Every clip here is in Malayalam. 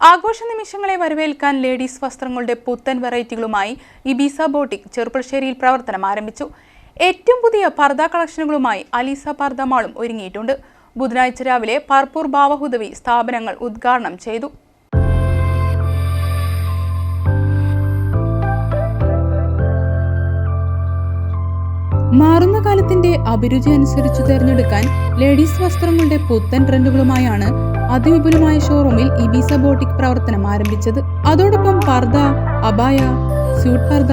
ആഘോഷ നിമിഷങ്ങളെ വരവേൽക്കാൻ ലേഡീസ് വസ്ത്രങ്ങളുടെ പുത്തൻ വെറൈറ്റികളുമായി ഇബീസ ബോട്ടിക് ചെറുപ്പശ്ശേരിയിൽ പ്രവർത്തനം ആരംഭിച്ചു. ഏറ്റവും പുതിയ പർദ കളക്ഷനുകളുമായി അലീസ പർദ മാളും ഒരുങ്ങിയിട്ടുണ്ട്. ബുധനാഴ്ച രാവിലെ പർപ്പൂർ ബാവഹുദവി സ്ഥാപനങ്ങൾ ഉദ്ഘാടനം ചെയ്തു. മാറുന്ന കാലത്തിന്റെ അഭിരുചി അനുസരിച്ച് തിരഞ്ഞെടുക്കാൻ ലേഡീസ് വസ്ത്രങ്ങളുടെ പുത്തൻ ട്രെൻഡുകളുമായാണ് അതിവിപുലമായ ഷോറൂമിൽ ഇബീസ ബോട്ടിക് പ്രവർത്തനം ആരംഭിച്ചത്. അതോടൊപ്പം പർദ, അബായ, സ്യൂട്ട് പർദ,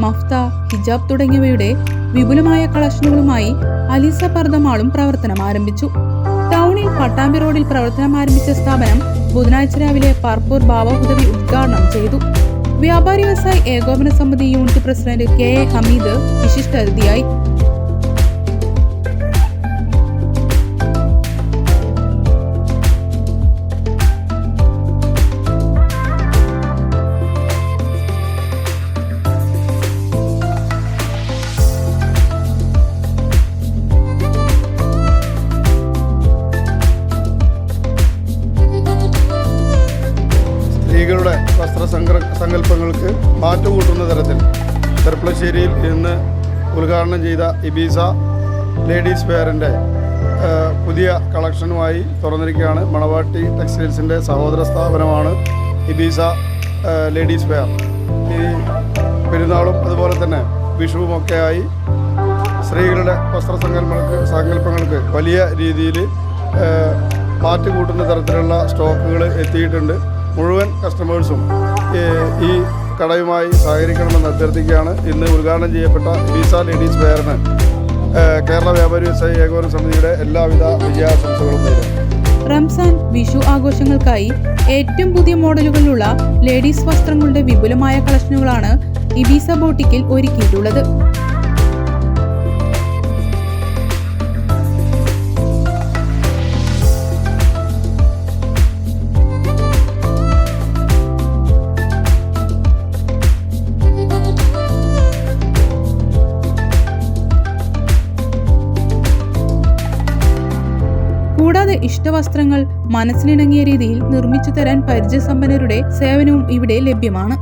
മഫ്ത, ഹിജാബ് തുടങ്ങിയവയുടെ വിപുലമായ കളക്ഷനുകളുമായി അലീസ പർദ മാളും പ്രവർത്തനം ആരംഭിച്ചു. ടൗണിൽ പട്ടാമ്പി റോഡിൽ പ്രവർത്തനം ആരംഭിച്ച സ്ഥാപനം ബുധനാഴ്ച രാവിലെ പർപ്പൂർ ബാവഹുദവി ഉദ്ഘാടനം ചെയ്തു. വ്യാപാരി വ്യവസായി ഏകോപന സമിതി unit president K A Hameed വിശിഷ്ടാതിഥിയായി. സ്ത്രീകളുടെ വസ്ത്രസങ്കല്പങ്ങൾക്ക് മാറ്റുകൂട്ടുന്ന തരത്തിൽ ചെറുപ്പശ്ശേരിയിൽ ഇന്ന് ഉദ്ഘാടനം ചെയ്ത ഇബീസ ലേഡീസ് വെയറിൻ്റെ പുതിയ കളക്ഷനുമായി തുറന്നിരിക്കുകയാണ്. മണവാട്ടി ടെക്സ്റ്റൈൽസിൻ്റെ സഹോദര സ്ഥാപനമാണ് ഇബീസ ലേഡീസ് വെയർ. ഈ പെരുന്നാളും അതുപോലെ തന്നെ വിഷുവുമൊക്കെയായി സ്ത്രീകളുടെ വസ്ത്രസങ്കല്പങ്ങൾക്ക് വലിയ രീതിയിൽ മാറ്റുകൂട്ടുന്ന തരത്തിലുള്ള സ്റ്റോക്കുകൾ എത്തിയിട്ടുണ്ട്. മുഴുവൻ കസ്റ്റമേഴ്സും ഈ കടയുമായി സഹകരിക്കണമെന്ന് അഭ്യർത്ഥിക്കുകയാണ്. ഇന്ന് ഉദ്ഘാടനം ചെയ്യപ്പെട്ട ഇബീസ ലേഡീസ് വെയറിന് കേരള വ്യാപാരി വ്യവസായി ഏകോപന സമിതിയുടെ എല്ലാവിധ വിജയാശംസകളും നേരും. റംസാൻ, വിഷു ആഘോഷങ്ങൾക്കായി ഏറ്റവും പുതിയ മോഡലുകളിലുള്ള ലേഡീസ് വസ്ത്രങ്ങളുടെ വിപുലമായ കളക്ഷനുകളാണ് ഇബീസ ബോട്ടിക്കിൽ ഒരുക്കിയിട്ടുള്ളത്. കൂടാതെ ഇഷ്ടവസ്ത്രങ്ങൾ മനസ്സിനിണങ്ങിയ രീതിയിൽ നിർമ്മിച്ചു തരാൻ പരിചയസമ്പന്നരുടെ സേവനവും ഇവിടെ ലഭ്യമാണ്.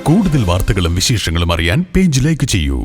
കൂടുതൽ വാർത്തകളും വിശേഷങ്ങളും അറിയാൻ പേജ് ലൈക്ക് ചെയ്യൂ.